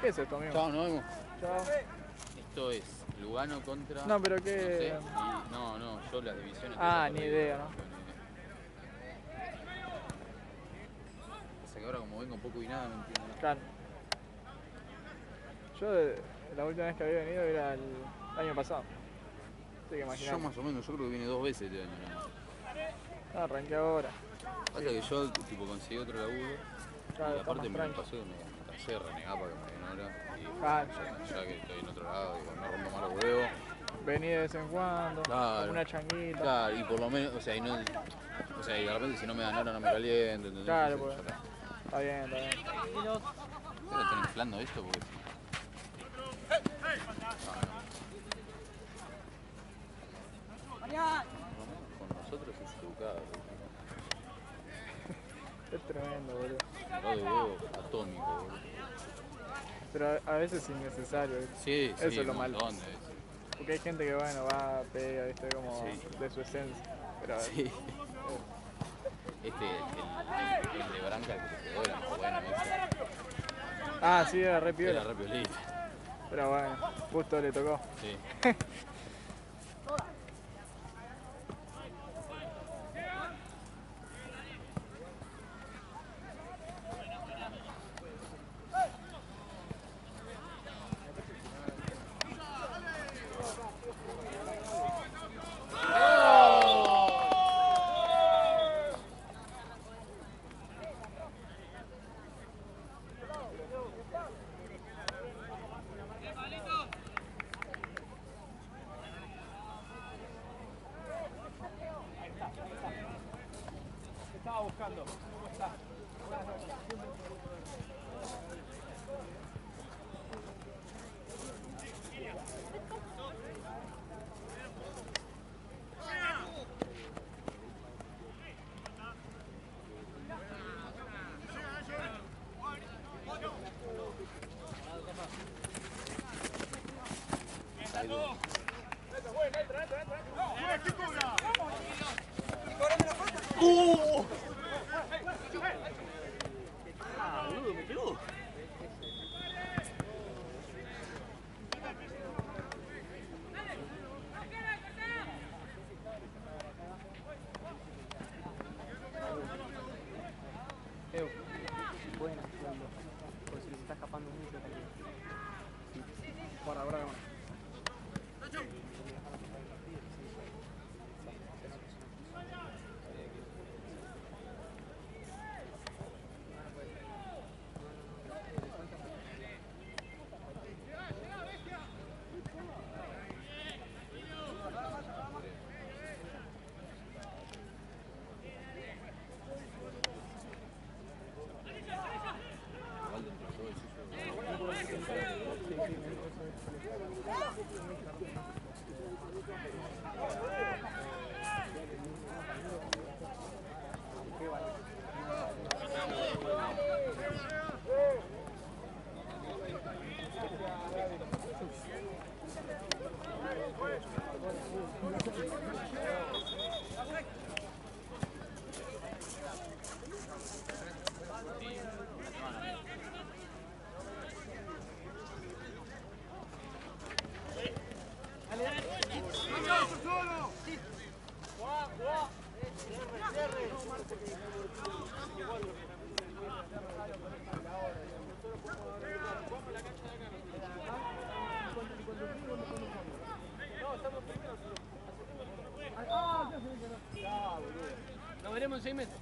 ¿Qué es esto, amigo? Chao, nos vemos. Chao. Esto es Lugano contra... No, pero No qué... sé, no, yo las divisiones... Ah, ni idea, ¿no? Pasa que ahora como vengo poco y nada, no entiendo. Claro. Yo la última vez que había venido era el año pasado. Así que Yo imaginate. más o menos, yo creo que vine 2 veces este año nada más. Ah, arranqué ahora. Pasa que yo tipo conseguí otro laburo Claro, y está aparte más me tranqui. pasó que me cansé de renegar para que me den hora. Y Claro. ya que estoy en otro lado, digo, no rompo más los huevos. Vení de vez en cuando, Claro. como una changuita. Claro, y por lo menos, o sea, y de repente si no me dan hora no me caliento, ¿entendés? Claro, Entonces, pues. ya está. Está bien, está bien. Ahora están inflando esto porque sí. Con nosotros es educado. Es tremendo, boludo. Cerrado de huevo atómico, boludo. Pero a veces es innecesario, ¿viste? Sí, Eso es lo un malo. montón de veces. Porque hay gente que, bueno, va, pega, ¿viste? Como Sí. de su esencia. Pero, Sí. El de Branca que se quedó era muy bueno, ¿viste? Ah, sí, era re piola. Era re piolita. Pero bueno, justo le tocó. Sí. Estaba buscando. ¿Cómo está? Buenas noches. Boludo, me pegó. Buena, por si les está escapando mucho también. Guarda, guarda, guarda. Nos veremos en 6 meses.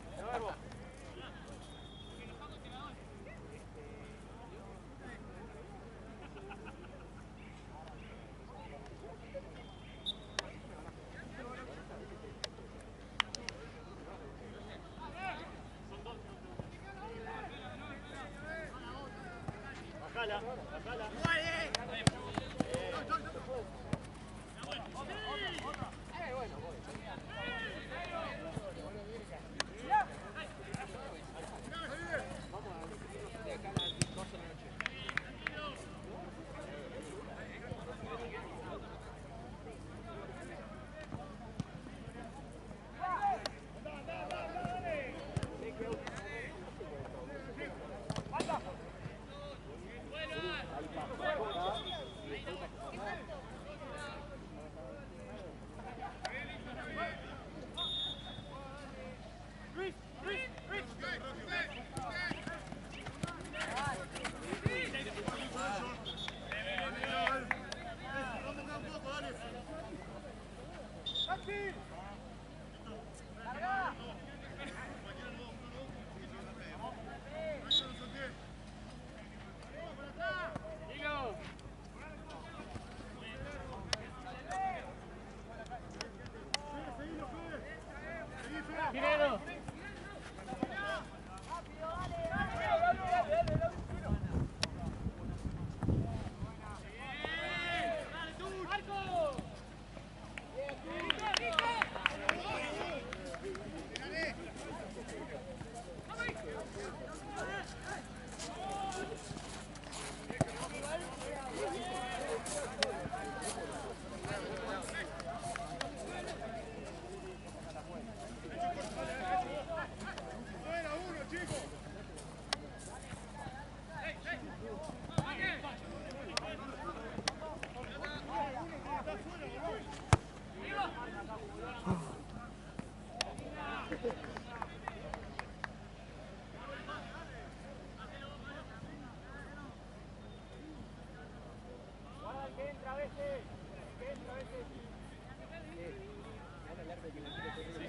Bajala, bajala.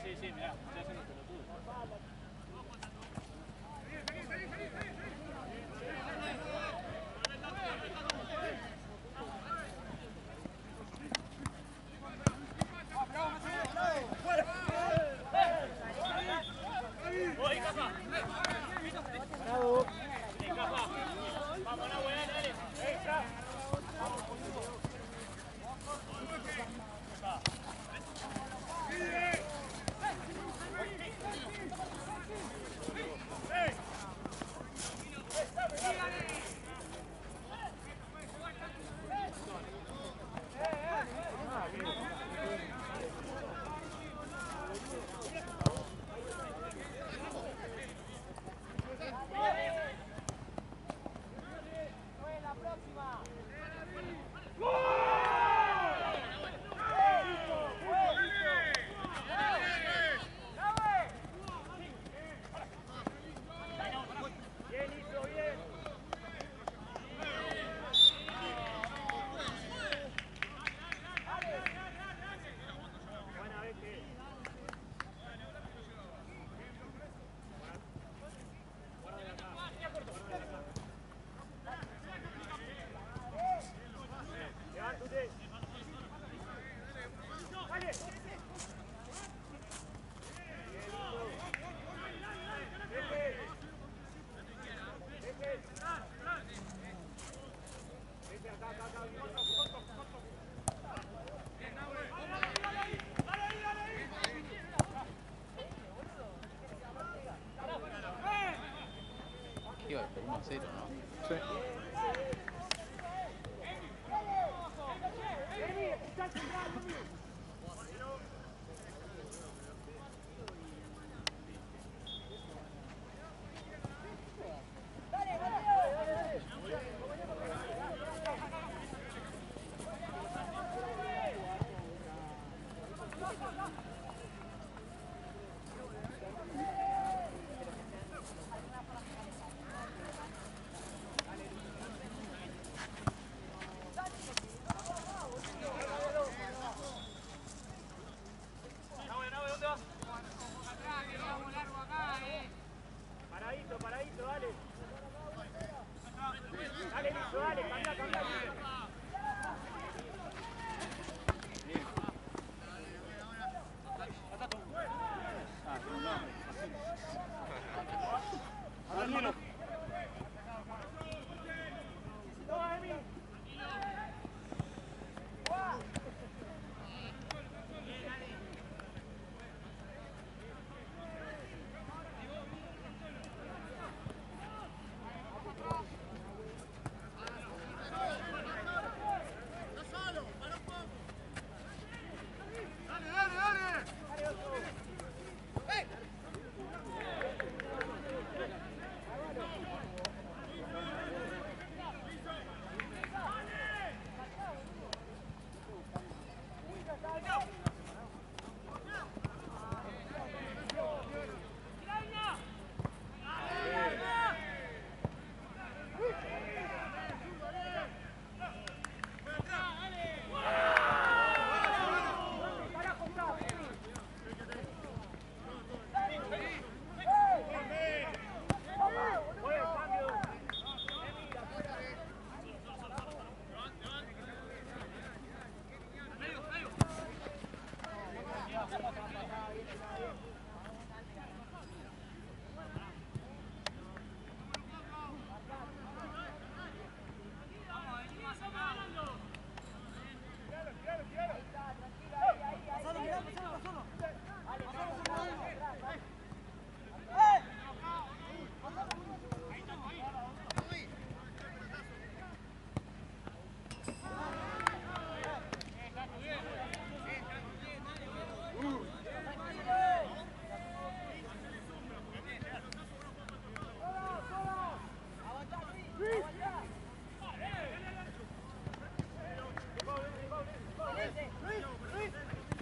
Sí, sí, mirá, ya hacen los pelotudos. Iba por 1-0, ¿no? Sí.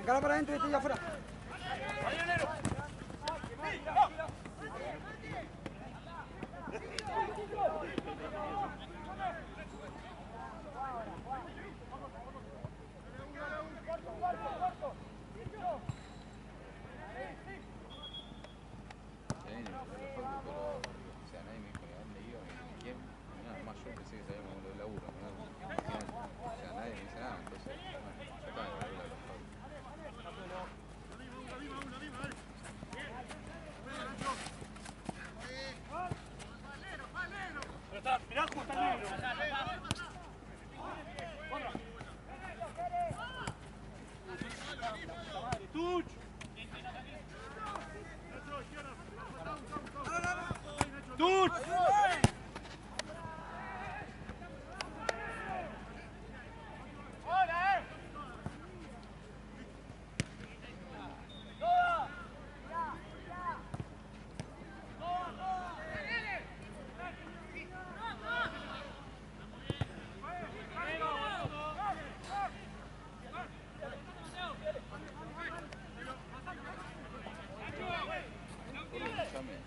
Encara para adentro y este ya afuera. Déjame.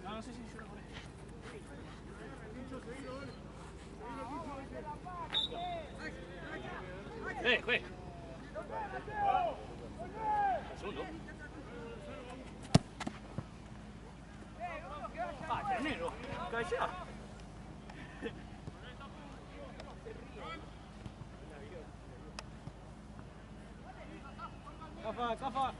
No, sí, yo lo conozco. Juez. Segundo. Ternero. Calla. Kafa.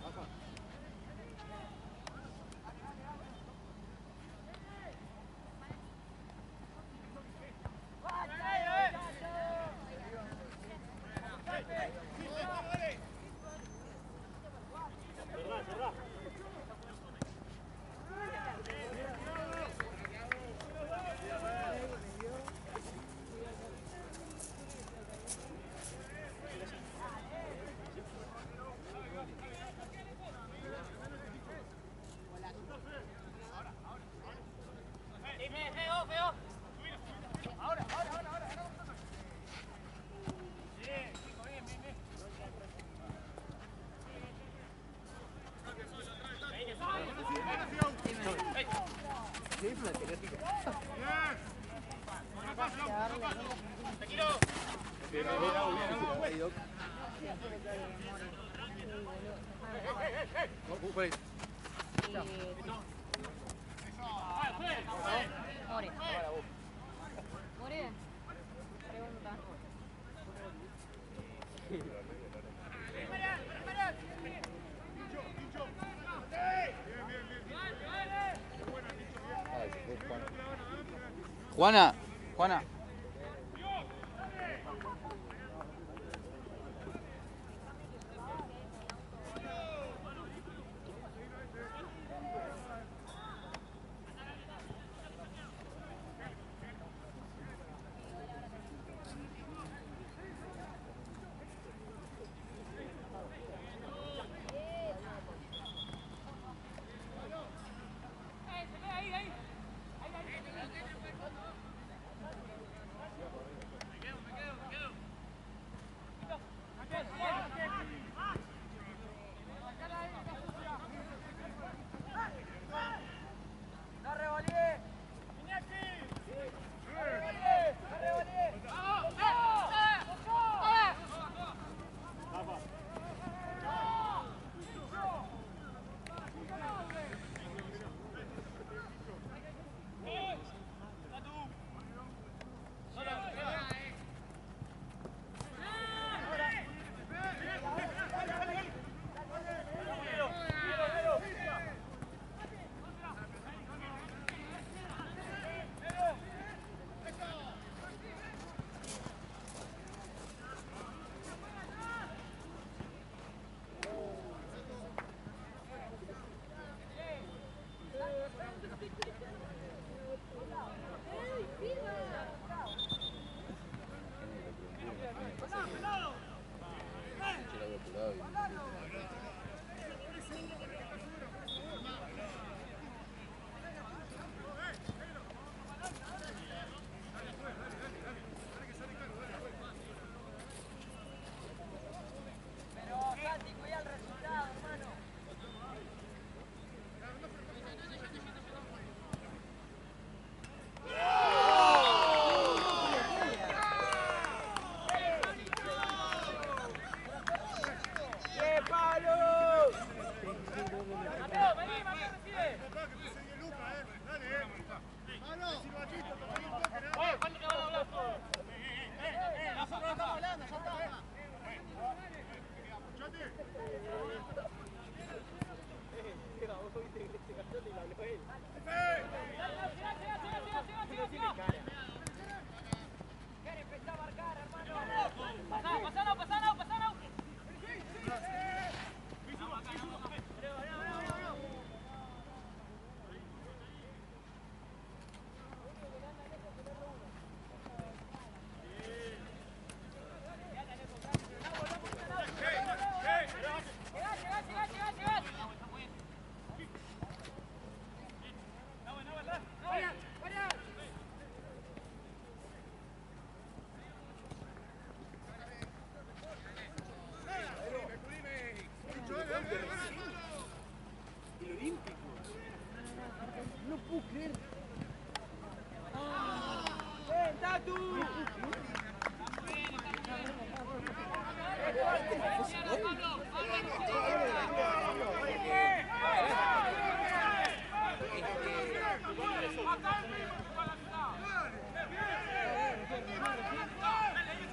Juana, Juana.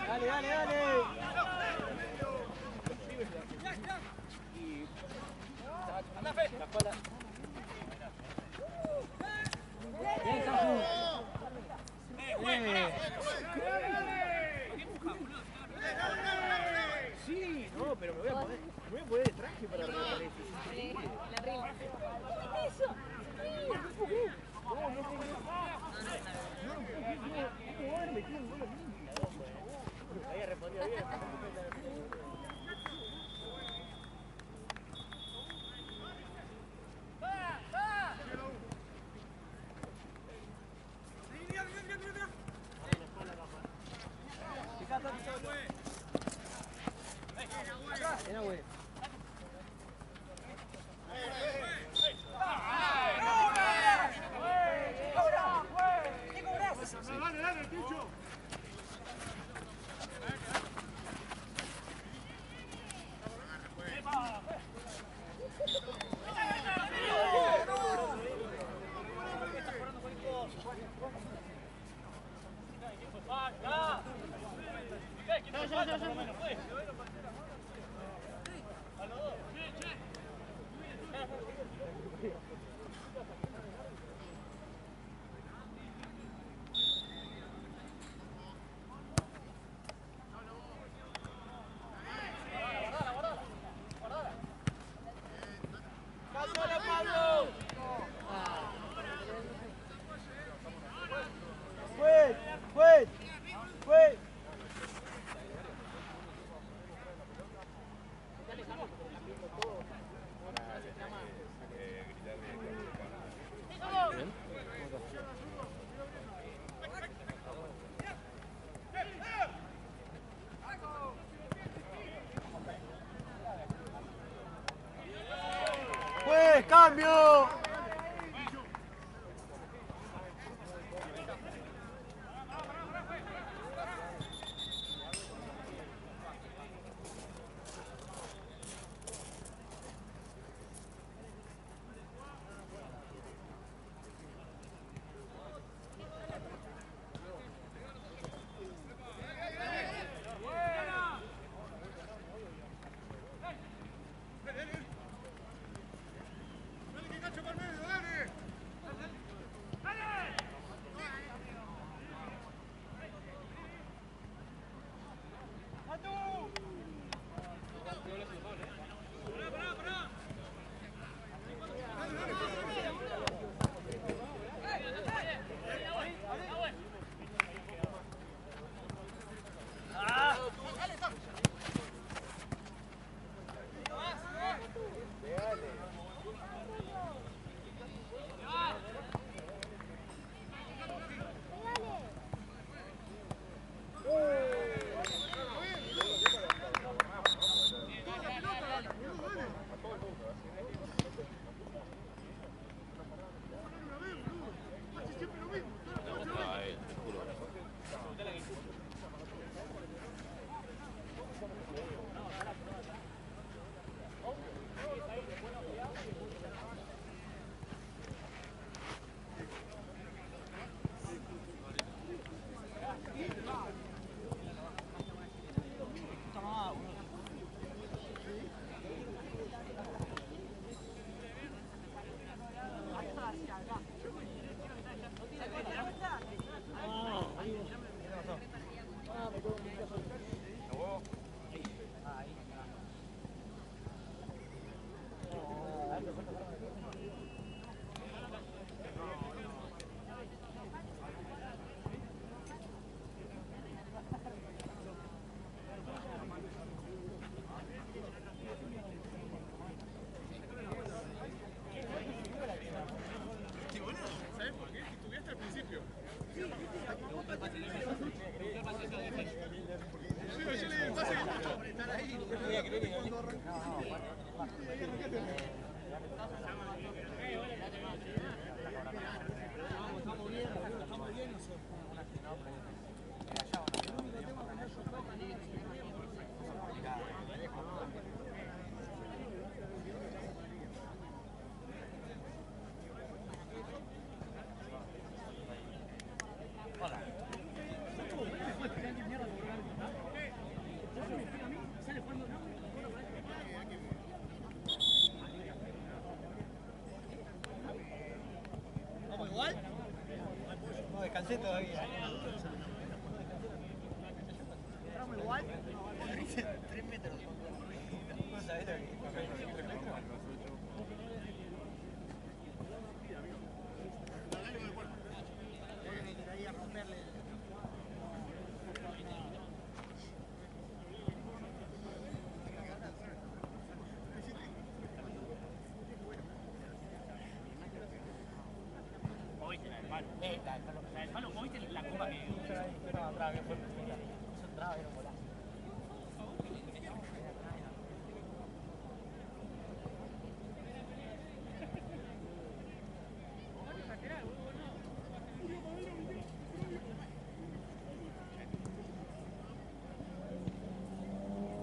Dale, dale, dale. La espalda. Bien, Sanju. Sí, no, pero me voy a poner de traje para rematar eso. La regla. Eso. No, haber metido un gol olímpico. Había respondido bien. ¡Cambio! Descansé todavía. ¿Entramos igual? 3 metros. ¿No sabés lo que es? 3 metros. Hermano, ¿vos viste la copa que Estaba atrás, que fue eso entraba, era un golazo.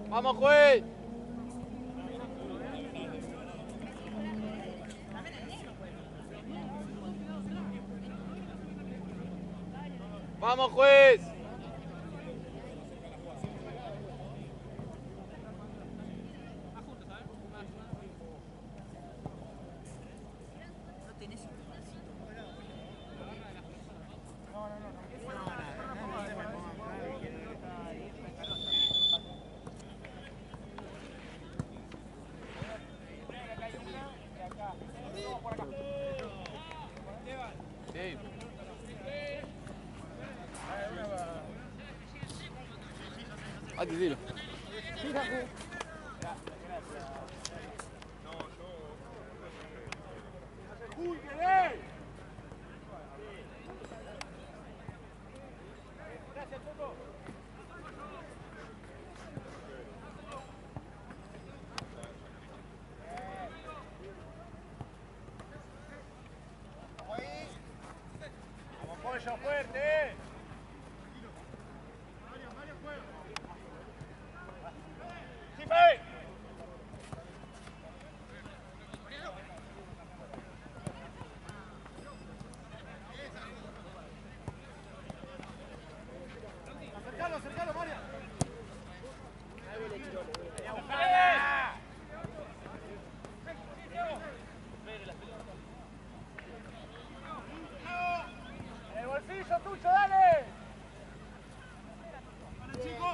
¡Vamos, juez! ¡Vamos, juez! Ah, te tiro. Pollo fuerte. ¡Sipe! Acercalo, acercalo, María. ¡El bolsillo tuyo, dale! ¡Dale, chico!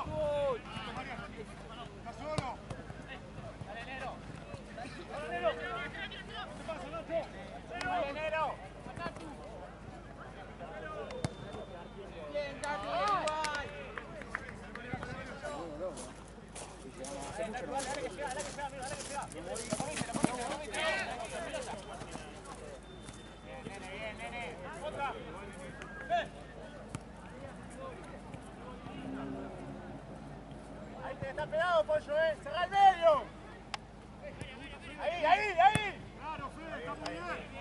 ¡Está solo! ¡Dale, Nero! ¡Dale, Nero! ¿Qué pasa, Nacho? ¡Dale, Nero! ¡Bien, Tati! ¡Igual! Dale que pega, dale que pega, amigo, dale que pega. Lo moviste. Bien, nene, bien, nene. Otra. Ven. Ahí te está pegado, Pollo, cerrá el medio. Ahí, ahí, ahí. Claro, Fede, está muy bien.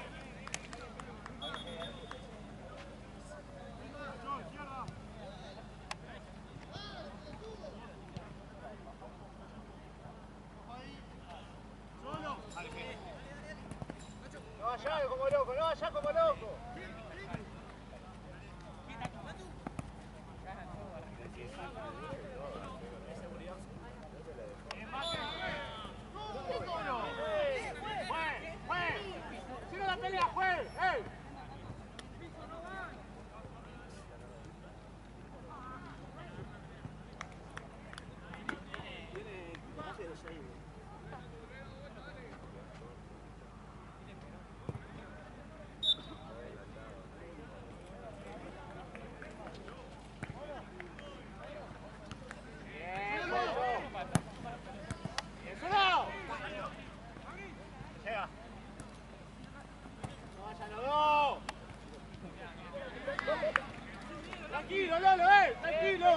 No vayas como loco, no vayas como loco. ¡Sigue la pelea, juez! ¡Ey! Tranquilo, Lolo, tranquilo.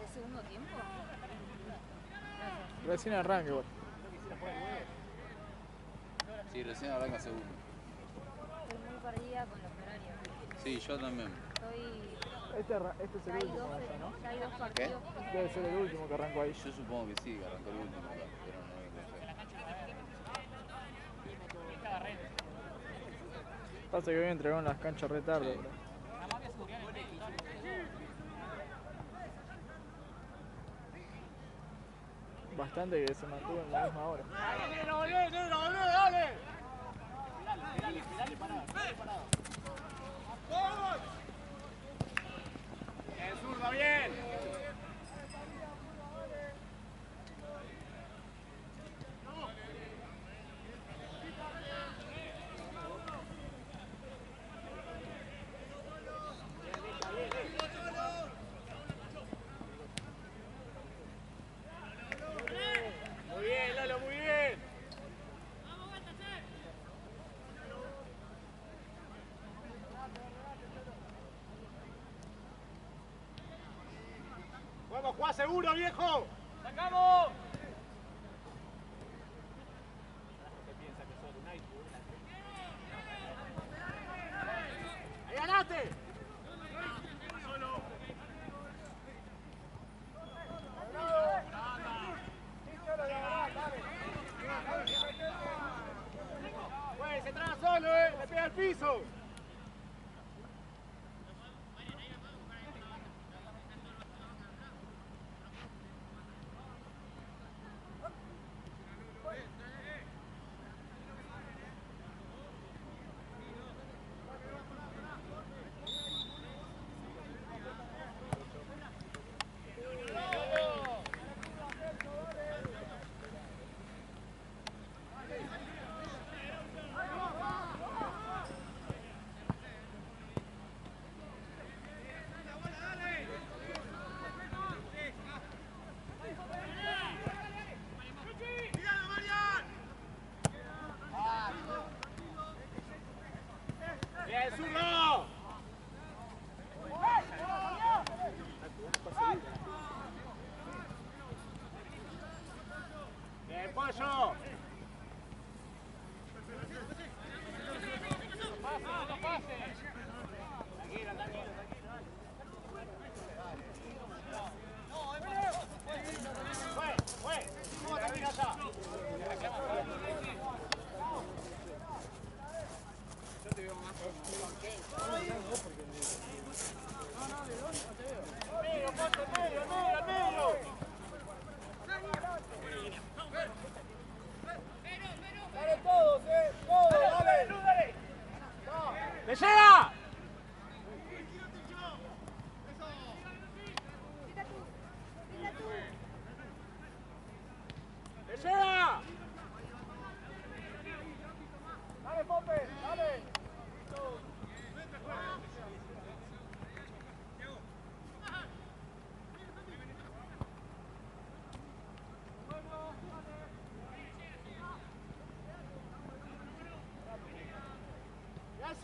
¿El segundo tiempo? Recién arranca igual. Sí, recién arranca segundo. Estoy muy perdida con los horarios. Sí, yo también. Estoy... Este es Ya el hay último, dos, ¿no? ya hay dos partidos. Debe ser el último que arrancó ahí. Yo supongo que sí, que arrancó el último acá, pero no sé. Pasa que hoy entregaron las canchas re tarde. Sí. Bastante que se mantuvo en la misma hora. Dale, negro, dale. Dale, parada. Bien, zurdo, bien. Muy bien, Lalo, muy bien. Vamos, Juan, seguro, viejo. ¡Sacamos! ¡Ahí ganaste! Pues se traba solo, le pega al piso.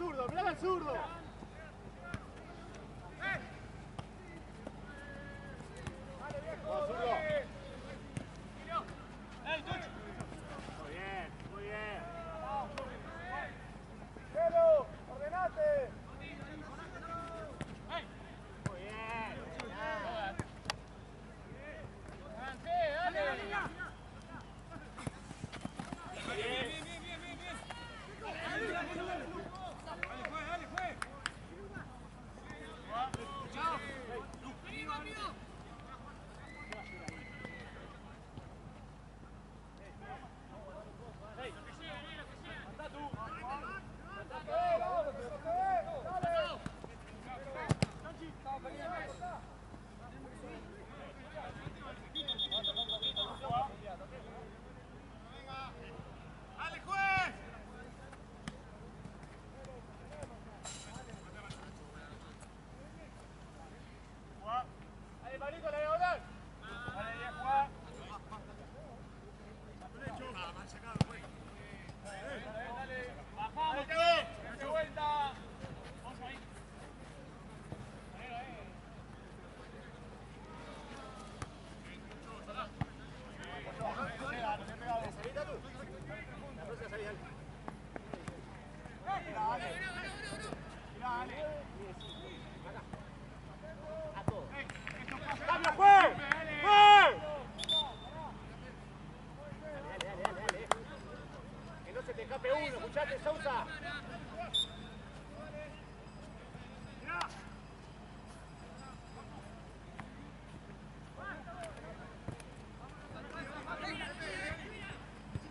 zurdo, mirá al zurdo. Dale, viejo, zurdo. Muy bien, muy bien. Pero, ordenate. Muy bien.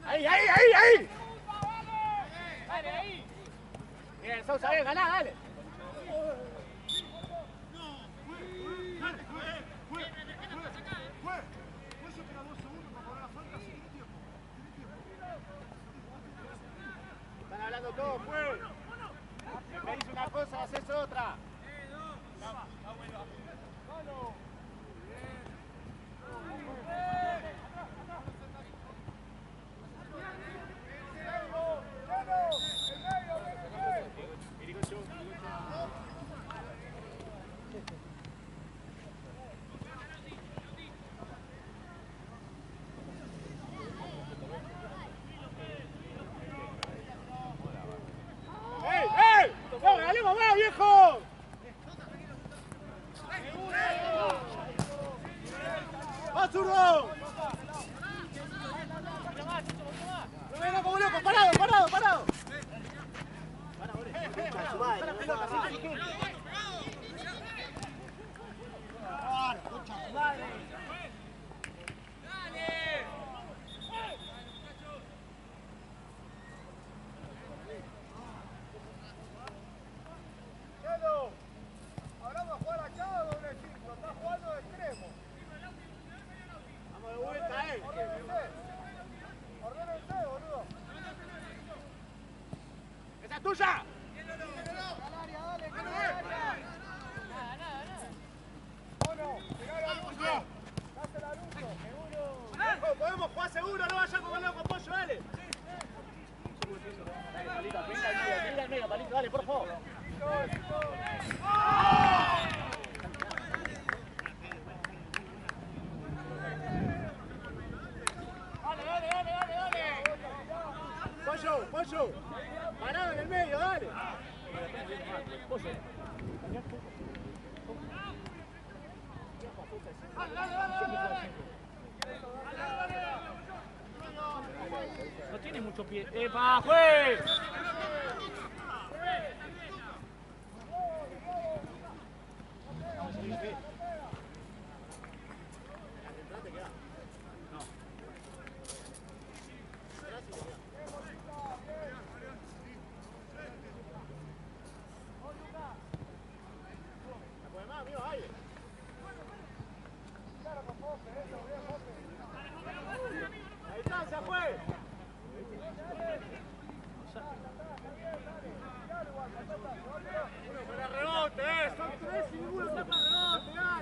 ¡Ahí! Dale, ahí. Bien, Sousa, bien, ganá, dale. Están hablando todos, pues. Me dice una cosa, haces otra. ¡No, regalemos más, viejo! ¡Va, zurdo! ¡No, como loco! ¡Parado! ¿Ahora vamos a jugar acá o doble 5? ¿Estás jugando de extremo? Vamos de vuelta, Ordénense, boludo. ¡Esa es tuya! Podemos jugar seguro, no vayan como loco, pollo, dale. Dale, Palito, venga al medio, Palito, dale, por favor. Dale. Pollo. Parado en el medio, dale. Pollo. Dale. No tiene mucho pie. ¡Epa, juez! Ahí está, se fue. Para rebote, son 3 y ninguno está para rebote, dale.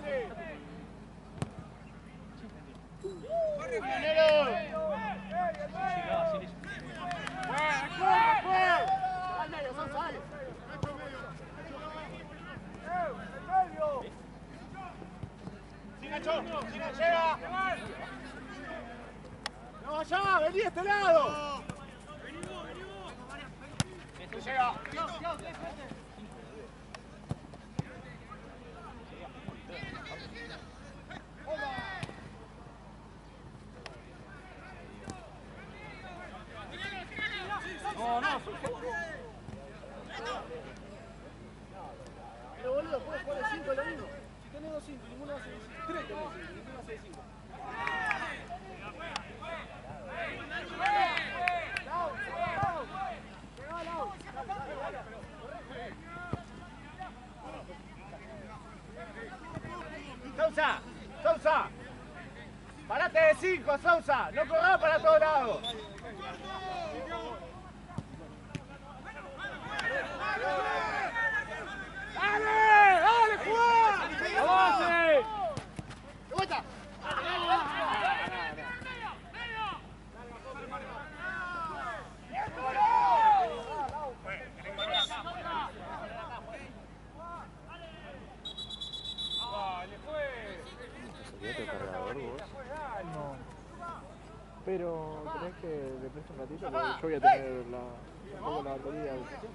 Vení a este lado. Llega. Pero boludo, puedes jugar de 5 lo mismo. Si tenés 2 5 y ninguno hace 3 tenés 5 y ninguno hace 5. Sousa, Sousa, parate de 5, Sousa, no corras para todos lados. ¡Dale! ¡Dale, jugá! ¡Avance! ¡De vuelta! No. Pero tenés que le presto un ratito porque yo voy a tener tampoco la batería.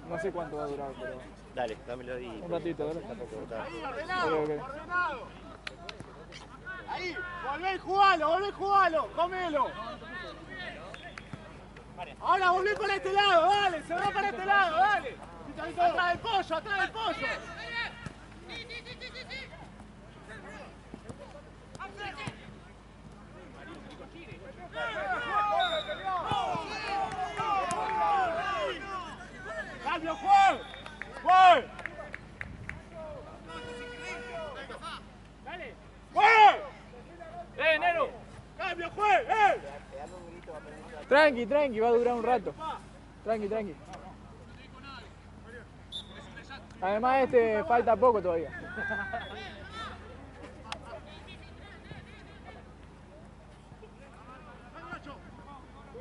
No sé cuánto va a durar, pero. Dale, dámelo y... Un ratito, dale. Ahí, ordenado, Ok, ok. ordenado. Ahí, volvé y jugalo, comelo. Ahora volvé para este lado, dale, se va para este lado, dale. Atrás del pollo, atrás del pollo. ¡Cambio, Juan! ¡Juan! ¡Dale! ¡Juan! Nero! ¡Cambio, Juan! Tranqui, tranqui, va a durar un rato. Tranqui, tranqui. Además falta poco todavía.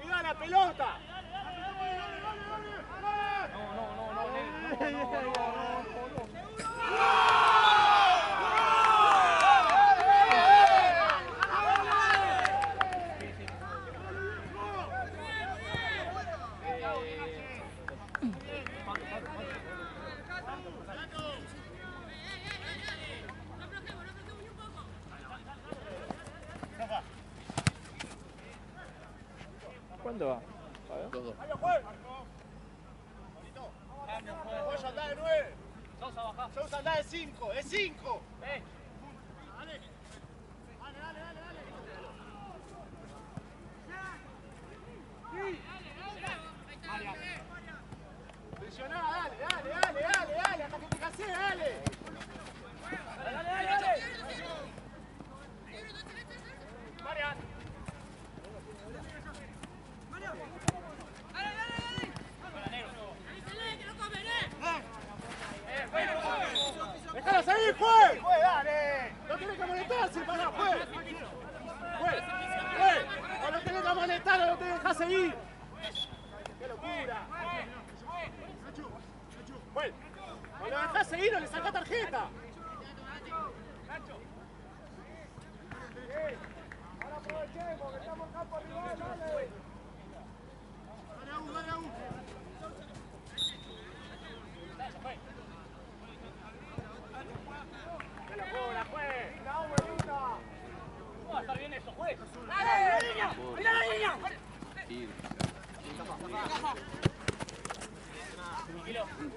¡Cuidá la pelota! ¿Cuánto va? A ver. 2-2. Pollo anda de 9. Sousa anda de 5. ¡De 5! Presioná, dale, hasta que te casé, dale. Dale. Marian. ¡Déjala seguir, juez! ¡Juez, dale! ¡No tenés que molestarse, para juez! ¡Juez! ¡No lo tenés que molestar, no lo tenés que dejar seguir! ¡Qué locura! ¡Juez! ¡No lo dejás seguir o le sacás tarjeta! Ahora aprovechemos, que estamos en campo rival, dale. Dale a uno. ¡Qué locura, juez! ¡La buenita! ¿Cómo va a estar bien eso, juez? ¡Dale, niña! ¡Mirá la niña!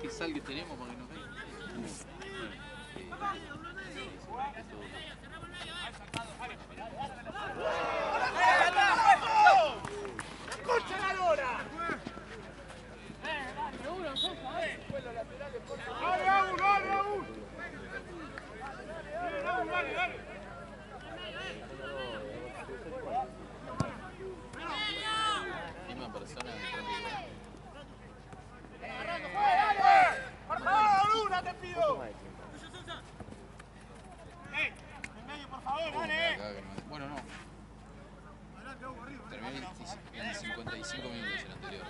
¿Qué sal que tenemos para que nos vean? ¡Escucha la lora! ¡Dale, Aún! ¡Dale! Misma persona. ¡Agarrando, juez! ¡Dale! ¡Por favor, una te pido! En medio, por favor, dale. Bueno, no. Terminé en 55 minutos el anterior.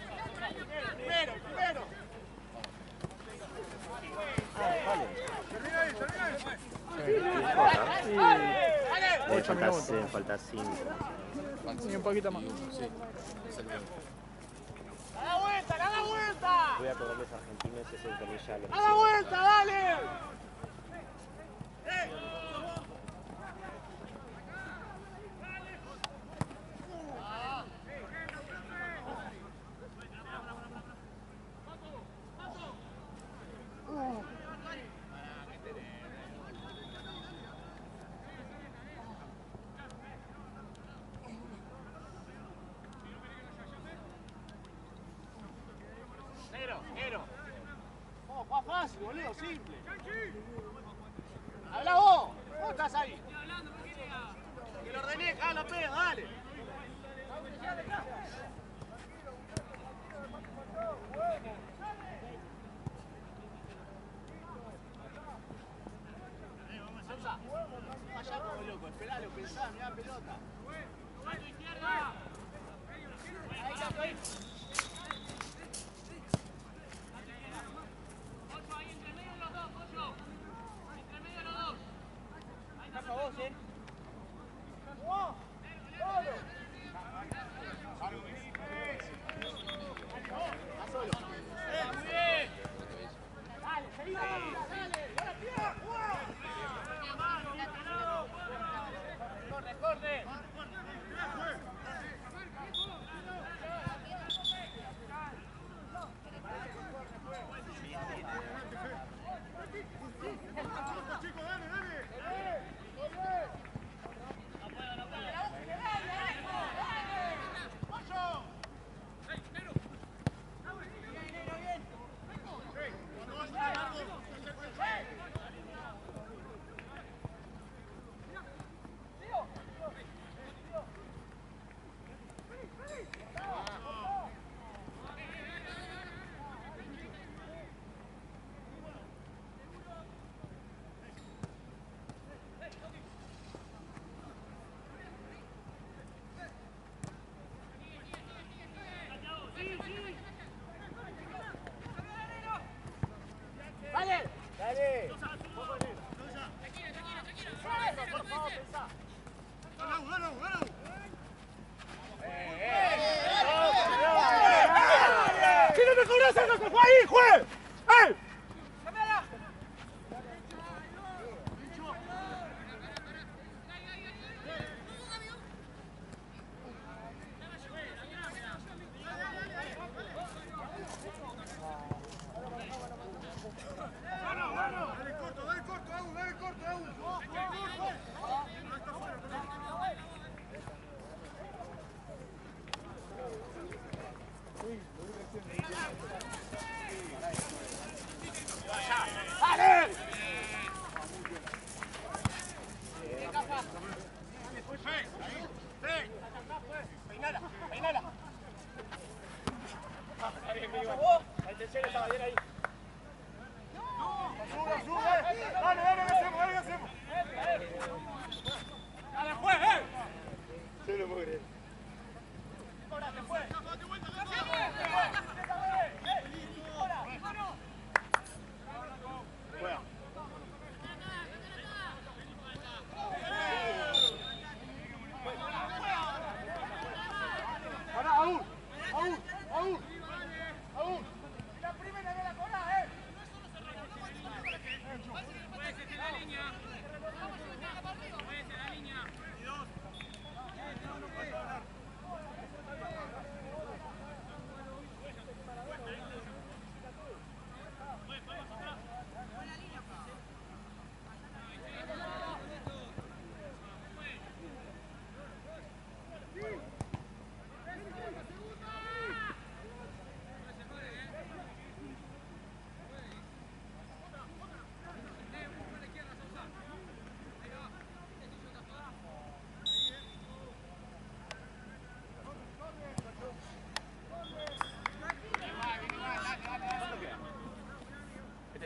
Primero. Le falta 5. ¿Cuántos? Y un poquito más. Sí, exactamente. ¡A la vuelta, a la vuelta! Voy a cobrarles argentinos y hacer con ella lo que ¡A la vuelta, dale! Negro. Oh, Juan fácil, boludo, simple. Habla vos. ¿Cómo estás ahí? Que lo ordené, caga la pega, dale. Sousa, vaya como loco, esperalo, pensá, mirá la pelota. Ahí, ahí.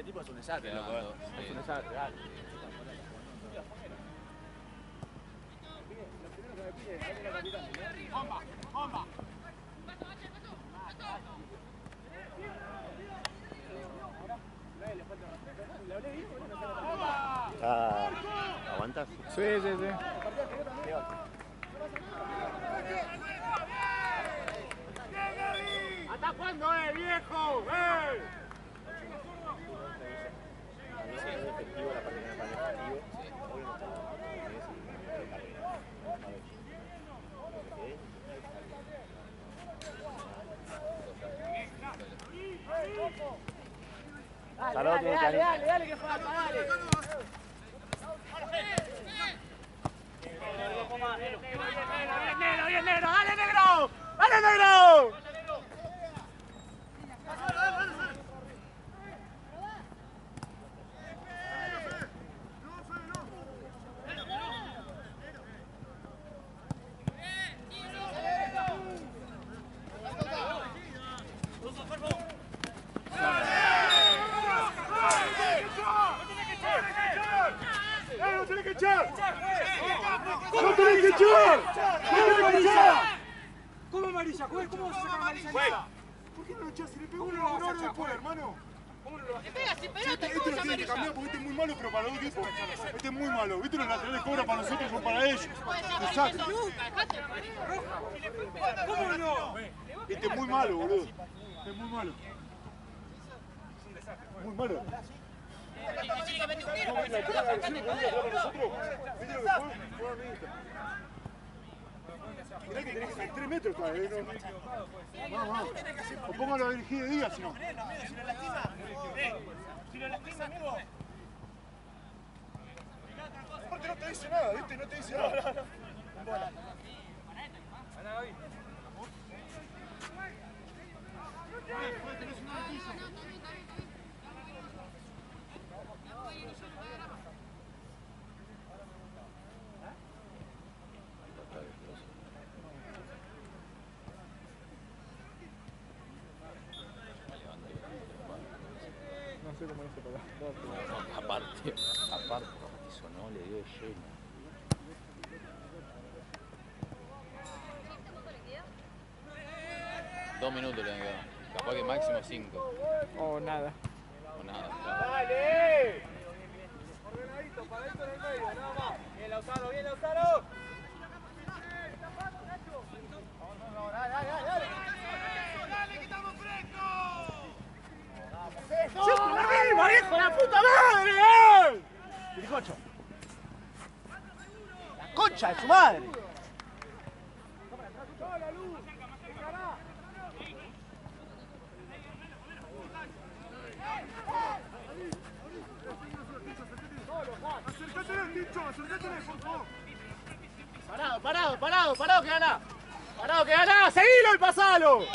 tipo es un desastre, loco. Es un desastre, dale. ¡Bomba! ¡Bomba! ¿Aguantas? Sí, sí, sí. ¿Hasta cuándo, viejo? efectivo la parte que no es efectivo. Hoy no está Dale, que falta, dale. Bien, negro, dale, negro. ¡Dale, negro! ¡No tenés que echar! ¡No tenés que echar! ¿Cómo amarilla? ¿Cómo vas a sacar amarilla? ¿Por qué no lo echás? Si le pegó uno a uno después, hermano. Le pegas sin pelota, Este ¿cómo lo es tiene que cambiar amarilla? porque este es muy malo, pero para los dos equipos. Este es muy malo. ¿Viste los laterales cobran para nosotros son para ellos? Exacto. ¿Cómo no? Este es muy malo, boludo. Este es muy malo. Muy malo. ¿No ves la entrada de Brasil con para nosotros? ¿Viste lo que fue? Fue a mí. Mirá que tenés que salir 3 metros todavía, ¿no? Vamos. O póngalo a dirigir de día, si no. Aparte no te dice nada, ¿viste? No te dice nada. No sé cómo hice para Aparte, sonó, le dio de lleno. Dos minutos le han quedado. Capaz que máximo 5. O nada. O nada. Claro. ¡Dale! Ordenadito, para adentro en el medio, nada más. Bien, Lautaro, bien, Lautaro. ¡Dale, que estamos frescos! ¡Siempre arriba, hijo de la puta madre! Dirijocho. La concha de su madre. Acércate, Tincho, acércate, por favor. Parado, que gana. Parado, que gana. Seguilo y pasalo.